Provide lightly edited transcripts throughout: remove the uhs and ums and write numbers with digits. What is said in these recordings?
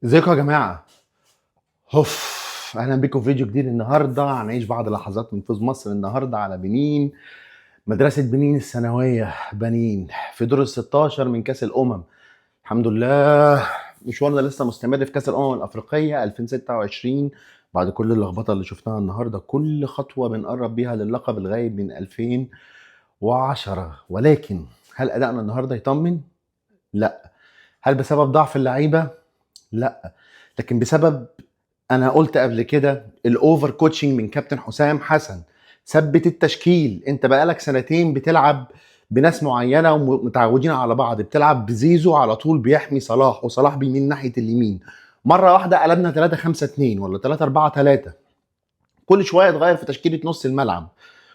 ازيكم يا جماعة؟ هوف. اهلا بكم في فيديو جديد. النهارده هنعيش بعض لحظات من فوز مصر النهارده على بنين، مدرسة بنين الثانوية بنين في دور ال 16 من كأس الأمم. الحمد لله مشوارنا لسه مستمر في كأس الأمم الأفريقية 2026. بعد كل اللخبطة اللي شفناها النهارده، كل خطوة بنقرب بيها للقب الغايب من 2010. ولكن هل أدائنا النهارده يطمن؟ لا. هل بسبب ضعف اللعيبة؟ لا. لكن بسبب، انا قلت قبل كده، الاوفر كوتشنج من كابتن حسام حسن. ثبت التشكيل. انت بقالك سنتين بتلعب بناس معينه ومتعودين على بعض، بتلعب بزيزو على طول بيحمي صلاح وصلاح بيميل ناحيه اليمين. مره واحده قلبنا 3-5-2 ولا 3-4-3. كل شويه تغير في تشكيله نص الملعب.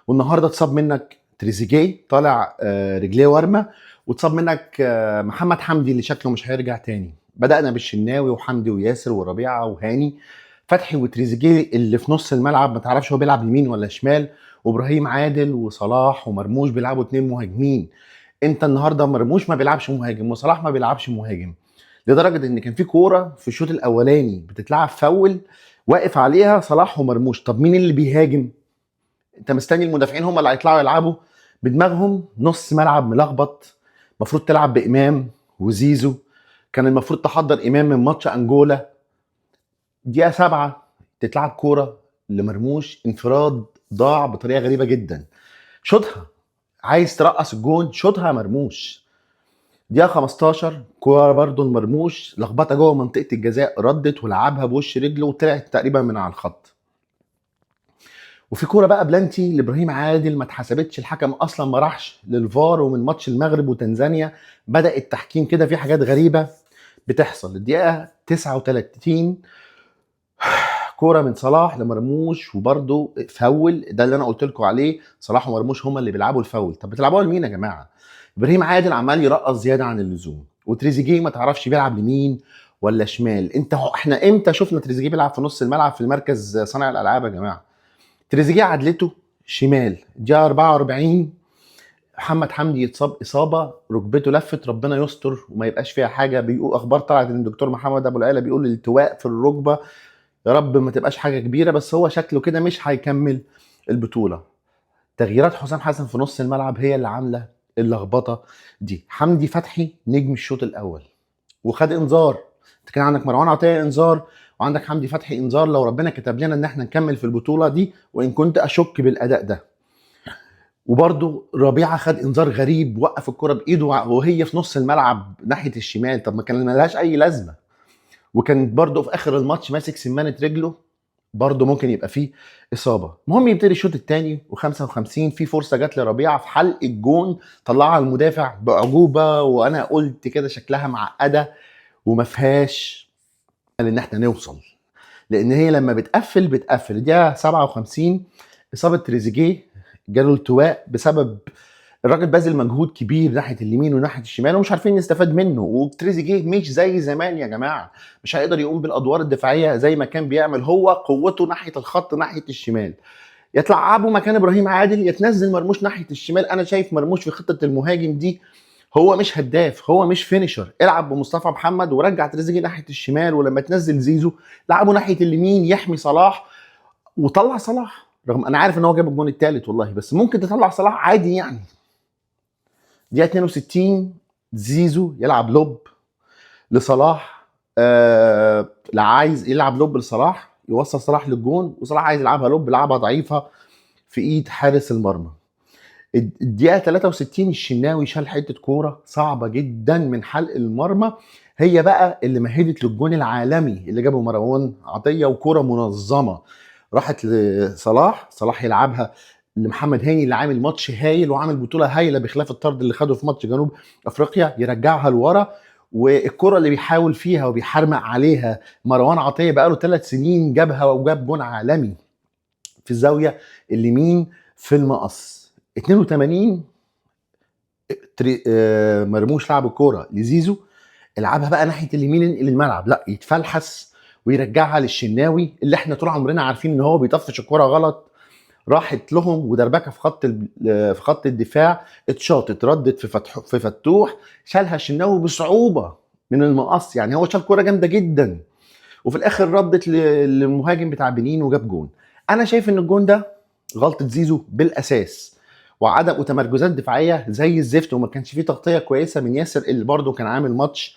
والنهارده اتصاب منك تريزيجيه طالع رجليه ورمه، واتصاب منك محمد حمدي اللي شكله مش هيرجع تاني. بدأنا بالشناوي وحمدي وياسر وربيعه وهاني فتحي وتريزيجيه اللي في نص الملعب ما تعرفش هو بيلعب يمين ولا شمال، وابراهيم عادل وصلاح ومرموش بيلعبوا اتنين مهاجمين. انت النهارده مرموش ما بيلعبش مهاجم وصلاح ما بيلعبش مهاجم، لدرجه ان كان في كوره في الشوط الاولاني بتتلعب فاول واقف عليها صلاح ومرموش. طب مين اللي بيهاجم؟ انت مستني المدافعين هم اللي هيطلعوا يلعبوا بدماغهم؟ نص ملعب ملخبط. المفروض تلعب بامام وزيزو. كان المفروض تحضر امام من ماتش انجولا. دقيقه 7 تتلعب كوره لمرموش انفراد ضاع بطريقه غريبه جدا. شوطها، عايز ترقص الجون شوطها مرموش. دقيقه 15 كوره برضو المرموش لخبطه جوه منطقه الجزاء، ردت ولعبها بوش رجله وطلعت تقريبا من على الخط. وفي كوره بقى بلانتي لابراهيم عادل ما اتحسبتش، الحكم اصلا ما راحش للفار. ومن ماتش المغرب وتنزانيا بدا التحكيم كده في حاجات غريبه بتحصل. الدقيقه 39 كوره من صلاح لمرموش وبرده فاول، ده اللي انا قلت لكم عليه، صلاح ومرموش هما اللي بيلعبوا الفاول. طب بتلعبوها لمين يا جماعه؟ ابراهيم عادل عمال يرقص زياده عن اللزوم، وتريزيجيه ما تعرفش بيلعب لمين ولا شمال. احنا امتى شفنا تريزيجيه بيلعب في نص الملعب في المركز صانع الالعاب يا جماعه؟ تريزيجيه عدلته شمال. دقيقه 44 محمد حمدي يتصاب اصابه ركبته لفت، ربنا يستر وما يبقاش فيها حاجه. بيقول اخبار طلعت ان الدكتور محمد ابو العلا بيقول الالتواء في الركبه، يا رب ما تبقاش حاجه كبيره، بس هو شكله كده مش هيكمل البطوله. تغييرات حسام حسن في نص الملعب هي اللي عامله اللخبطه دي. حمدي فتحي نجم الشوط الاول وخد انذار. انت كان عندك مروان عطيه انذار وعندك حمدي فتحي انذار، لو ربنا كتب لنا ان احنا نكمل في البطوله دي، وان كنت اشك بالاداء ده. وبرده ربيعه خد انذار غريب، وقف الكره بايده وهي في نص الملعب ناحيه الشمال. طب ما كان ملهاش اي لازمه. وكان برده في اخر الماتش ماسك سمانه رجله، برضه ممكن يبقى فيه اصابه. المهم يبتدي الشوط الثاني و55 في فرصه جت لربيعه في حلق الجون، طلعها المدافع باعجوبه، وانا قلت كده شكلها معقده وما فيهاش ان احنا نوصل، لان هي لما بتقفل. دي 57 اصابه تريزيجيه جاله التواء بسبب الراجل باذل مجهود كبير ناحيه اليمين وناحيه الشمال ومش عارفين نستفاد منه. وتريزيجيه مش زي زمان يا جماعه، مش هيقدر يقوم بالادوار الدفاعيه زي ما كان بيعمل. هو قوته ناحيه الخط ناحيه الشمال. يا تلعبه مكان ابراهيم عادل يا تنزل مرموش ناحيه الشمال. انا شايف مرموش في خطه المهاجم دي هو مش هداف، هو مش فينيشر. العب بمصطفى محمد ورجع تريزيجيه ناحيه الشمال، ولما تنزل زيزو لعبه ناحيه اليمين يحمي صلاح وطلع صلاح. رغم انا عارف ان هو جاب الجون الثالث والله، بس ممكن تطلع صلاح عادي يعني. دقيقه 62 زيزو يلعب لوب لصلاح. لا، عايز يلعب لوب لصلاح يوصل صلاح للجون، وصلاح عايز يلعبها لوب، لعبها ضعيفه في ايد حارس المرمى. الدقيقه 63 الشناوي شال حته كوره صعبه جدا من حلق المرمى، هي بقى اللي مهدت للجون العالمي اللي جابه مروان عطيه، وكوره منظمه راحت لصلاح. صلاح يلعبها لمحمد هاني اللي عامل ماتش هايل وعامل بطوله هايله بخلاف الطرد اللي خده في ماتش جنوب افريقيا، يرجعها لورا. والكره اللي بيحاول فيها وبيحرمق عليها مروان عطيه بقاله 3 سنين جابها وجاب جون عالمي في الزاويه اليمين في المقص. 82 مرموش لعب الكوره لزيزو، العبها بقى ناحيه اليمين انقل الملعب، لا يتفلحس ويرجعها للشناوي اللي احنا طول عمرنا عارفين ان هو بيطفش الكوره غلط. راحت لهم ودربكه في خط الدفاع، اتشاطت ردت في فتوح، شالها الشناوي بصعوبه من المقص. يعني هو شال كوره جامده جدا وفي الاخر ردت للمهاجم بتاع بنين وجاب جون. انا شايف ان الجون ده غلطه زيزو بالاساس، وعدم وتمركزات دفاعيه زي الزفت، وما كانش فيه تغطيه كويسه من ياسر اللي برده كان عامل ماتش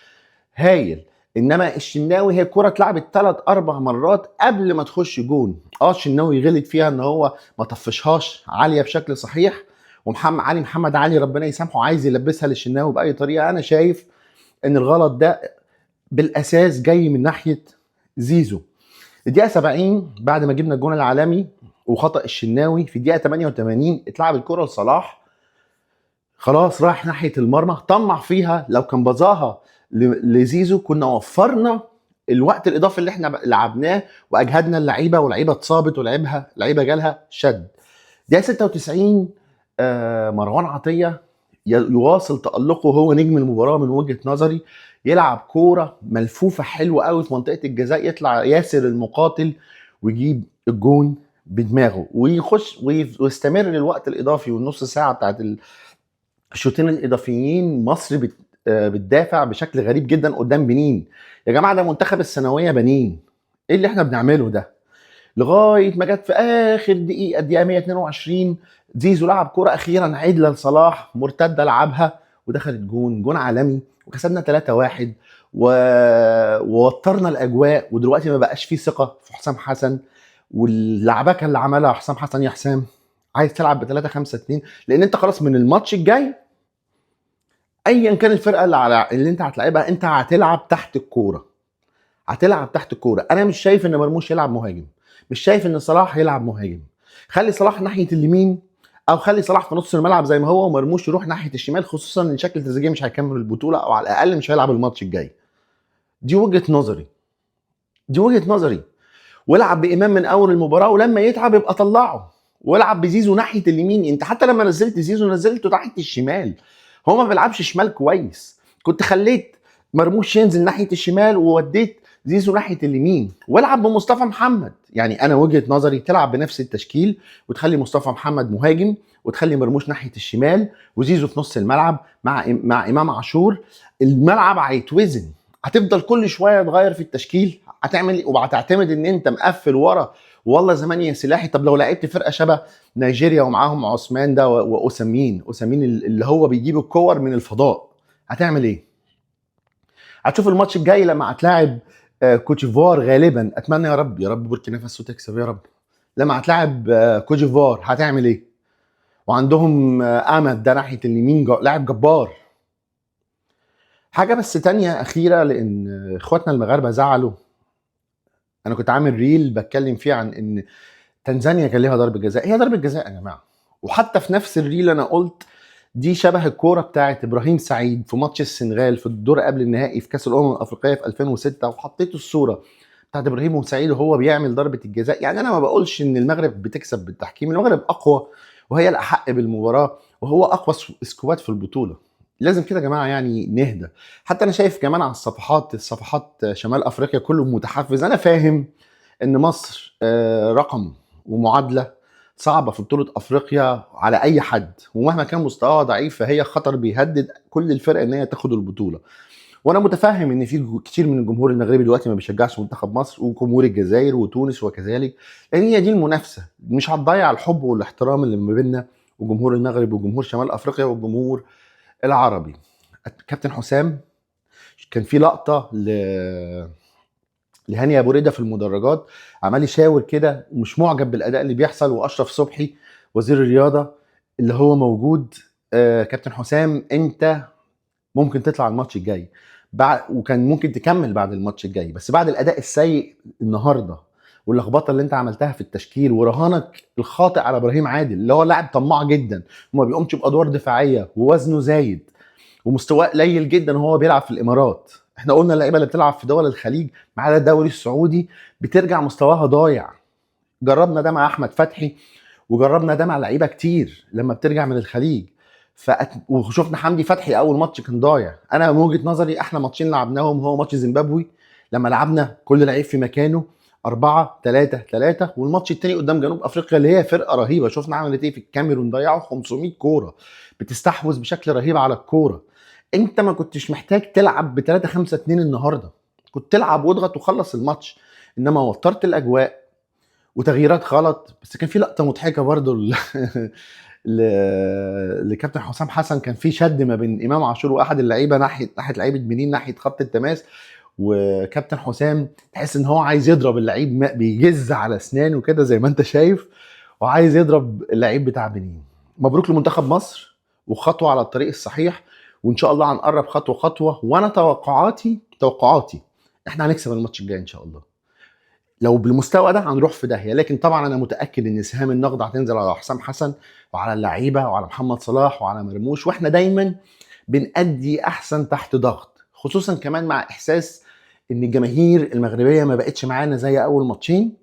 هايل. انما الشناوي هي الكره اتلعبت 3 4 مرات قبل ما تخش جون. الشناوي غلط فيها ان هو ما طفشهاش عاليه بشكل صحيح، محمد علي ربنا يسامحه عايز يلبسها للشناوي باي طريقه. انا شايف ان الغلط ده بالاساس جاي من ناحيه زيزو. الدقيقه 70 بعد ما جبنا الجون العالمي وخطا الشناوي، في الدقيقه 88 اتلعب الكره لصلاح، خلاص راح ناحيه المرمى طمع فيها. لو كان بظاها لزيزو كنا وفرنا الوقت الاضافي اللي احنا لعبناه واجهدنا اللعيبه، واللعيبه اتصابت لعيبه جالها شد. دقيقه 96 مروان عطيه يواصل تألقه، هو نجم المباراه من وجهه نظري. يلعب كوره ملفوفه حلوه قوي في منطقه الجزاء، يطلع ياسر المقاتل ويجيب الجون بدماغه ويخش ويستمر للوقت الاضافي والنص ساعه بتاعت الشوطين الاضافيين. مصر بتدافع بشكل غريب جدا قدام بنين. يا جماعه ده منتخب الثانويه بنين، ايه اللي احنا بنعمله ده؟ لغايه ما جت في اخر دقيقه 122 زيزو لعب كره اخيرا عدله لصلاح، مرتده لعبها ودخلت جون عالمي، وكسبنا 3-1 ووترنا الاجواء. ودلوقتي ما بقاش فيه ثقه في حسام حسن، واللعبكه اللي عملها حسام حسن. يا حسام عايز تلعب ب 3-5-2 لان انت خلاص من الماتش الجاي ايا كان الفرقه اللي انت هتلعبها انت هتلعب تحت الكوره، انا مش شايف ان مرموش يلعب مهاجم، مش شايف ان صلاح يلعب مهاجم. خلي صلاح ناحيه اليمين، او خلي صلاح في نص الملعب زي ما هو، ومرموش يروح ناحيه الشمال، خصوصا ان شكل تريزيجيه مش هيكمل البطوله، او على الاقل مش هيلعب الماتش الجاي. دي وجهه نظري. والعب بامام من اول المباراه، ولما يتعب يبقى طلعه، والعب بزيزو ناحيه اليمين. انت حتى لما نزلت زيزو نزلته ناحيه الشمال، هو ما بيلعبش شمال كويس. كنت خليت مرموش ينزل ناحيه الشمال ووديت زيزو ناحيه اليمين، والعب بمصطفى محمد. يعني انا وجهه نظري تلعب بنفس التشكيل، وتخلي مصطفى محمد مهاجم، وتخلي مرموش ناحيه الشمال، وزيزو في نص الملعب مع امام عاشور. الملعب هيتوزن، هتفضل كل شويه تغير في التشكيل، هتعمل وهتعتمد ان انت مقفل ورا والله زمان يا سلاحي. طب لو لعبت فرقه شبه نيجيريا ومعاهم عثمان ده واسامين اللي هو بيجيب الكور من الفضاء، هتعمل ايه؟ هتشوف الماتش الجاي لما هتلاعب كوتشيفوار غالبا، اتمنى يا رب بوركينا فاسو تكسب يا رب. لما هتلاعب كوتشيفوار هتعمل ايه؟ وعندهم امد ده ناحيه اليمين لاعب جبار. حاجه بس تانية اخيره، لان اخواتنا المغاربه زعلوا. انا كنت عامل ريل بتكلم فيه عن ان تنزانيا كان ليها ضربه جزاء، هي ضربه جزاء يا جماعه. وحتى في نفس الريل انا قلت دي شبه الكوره بتاعت ابراهيم سعيد في ماتش السنغال في الدور قبل النهائي في كاس الامم الافريقيه في 2006، وحطيت الصوره بتاعت ابراهيم سعيد وهو بيعمل ضربه الجزاء. يعني انا ما بقولش ان المغرب بتكسب بالتحكيم، المغرب اقوى وهي الاحق بالمباراه، وهو اقوى سكواد في البطوله. لازم كده يا جماعه يعني نهدى. حتى انا شايف كمان على الصفحات شمال افريقيا كله متحفز. انا فاهم ان مصر رقم ومعادله صعبه في بطوله افريقيا على اي حد، ومهما كان مستواها ضعيف فهي خطر بيهدد كل الفرق ان هي تاخد البطوله. وانا متفهم ان في كتير من الجمهور المغربي دلوقتي ما بيشجعش منتخب مصر، وجمهور الجزائر وتونس وكذلك، لان هي دي المنافسه. مش هتضيع الحب والاحترام اللي ما بيننا وجمهور المغرب وجمهور شمال افريقيا والجمهور العربي. كابتن حسام كان في لقطه لهاني ابو ريده في المدرجات عمال يشاور كده ومش معجب بالاداء اللي بيحصل، واشرف صبحي وزير الرياضه اللي هو موجود، كابتن حسام انت ممكن تطلع الماتش الجاي وكان ممكن تكمل بعد الماتش الجاي، بس بعد الاداء السيء النهارده واللخبطه اللي انت عملتها في التشكيل ورهانك الخاطئ على ابراهيم عادل اللي هو لاعب طماع جدا وما بيقومش بادوار دفاعيه ووزنه زايد ومستواه قليل جدا وهو بيلعب في الامارات. احنا قلنا اللعيبه اللي بتلعب في دول الخليج ما عدا الدوري السعودي بترجع مستواها ضايع. جربنا ده مع احمد فتحي، وجربنا ده مع لعيبه كتير لما بترجع من الخليج. وشفنا حمدي فتحي اول ماتش كان ضايع. انا من وجهه نظري احلى ماتشين لعبناهم هو ماتش زيمبابوي لما لعبنا كل لعيب في مكانه 4-3-3، والماتش التاني قدام جنوب افريقيا اللي هي فرقه رهيبه. شفنا عملت ايه في الكاميرون، ضيعوا 500 كوره، بتستحوذ بشكل رهيب على الكوره. انت ما كنتش محتاج تلعب ب 3-5-2 النهارده، كنت تلعب واضغط وخلص الماتش، انما وترت الاجواء وتغييرات غلط. بس كان في لقطه مضحكه برضو لكابتن حسام حسن، كان في شد ما بين امام عاشور واحد اللعيبه ناحيه لعيبه بنين ناحيه خط التماس، وكابتن حسام تحس ان هو عايز يضرب اللعيب، بيجز على اسنانه كده زي ما انت شايف، وعايز يضرب اللعيب بتاع بنين. مبروك لمنتخب مصر، وخطوه على الطريق الصحيح، وان شاء الله هنقرب خطوه خطوه. وانا توقعاتي احنا هنكسب الماتش الجاي ان شاء الله. لو بالمستوى ده هنروح في داهيه، لكن طبعا انا متاكد ان سهام النقد هتنزل على حسام حسن وعلى اللعيبه وعلى محمد صلاح وعلى مرموش، واحنا دايما بنأدي احسن تحت ضغط، خصوصا كمان مع احساس ان الجماهير المغربيه ما بقتش معانا زي اول ماتشين،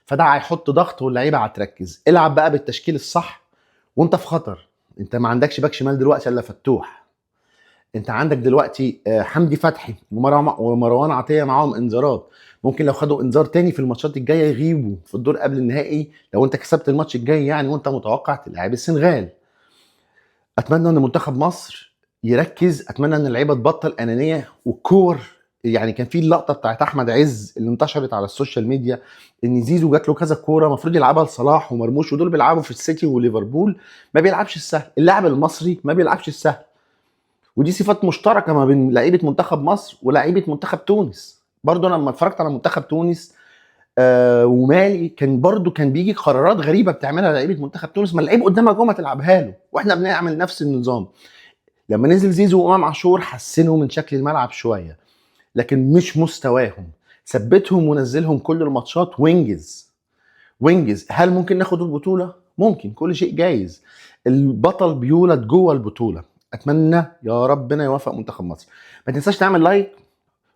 فده هيحط ضغط واللعيبه هتركز. العب بقى بالتشكيل الصح وانت في خطر. انت ما عندكش باك شمال دلوقتي الا فتوح، انت عندك دلوقتي حمدي فتحي ومروان عطيه معاهم انذارات، ممكن لو خدوا انذار تاني في الماتشات الجايه يغيبوا في الدور قبل النهائي لو انت كسبت الماتش الجاي يعني، وانت متوقع تلعب السنغال. اتمنى ان منتخب مصر يركز، اتمنى ان اللعيبه تبطل انانيه والكور. يعني كان في اللقطه بتاعت احمد عز اللي انتشرت على السوشيال ميديا، ان زيزو جات له كذا كوره المفروض يلعبها لصلاح ومرموش، ودول بيلعبوا في السيتي وليفربول، ما بيلعبش السهل. اللاعب المصري ما بيلعبش السهل، ودي صفات مشتركه ما بين لعيبه منتخب مصر ولاعيبه منتخب تونس. برضو انا لما اتفرجت على منتخب تونس ومالي، كان برضو كان بيجي قرارات غريبه بتعملها لعيبه منتخب تونس، ما اللعيب قدامها جوه ما تلعبها له، واحنا بنعمل نفس النظام. لما نزل زيزو وامام عاشور حسنوا من شكل الملعب شويه، لكن مش مستواهم. ثبتهم ونزلهم كل الماتشات وينجز. هل ممكن ناخد البطوله؟ ممكن، كل شيء جايز. البطل بيولد جوه البطوله. اتمنى يا ربنا يوفق منتخب مصر. ما تنساش تعمل لايك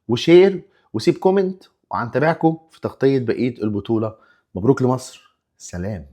وشير وسيب كومنت، وهنتابعكم في تغطيه بقيه البطوله. مبروك لمصر، سلام.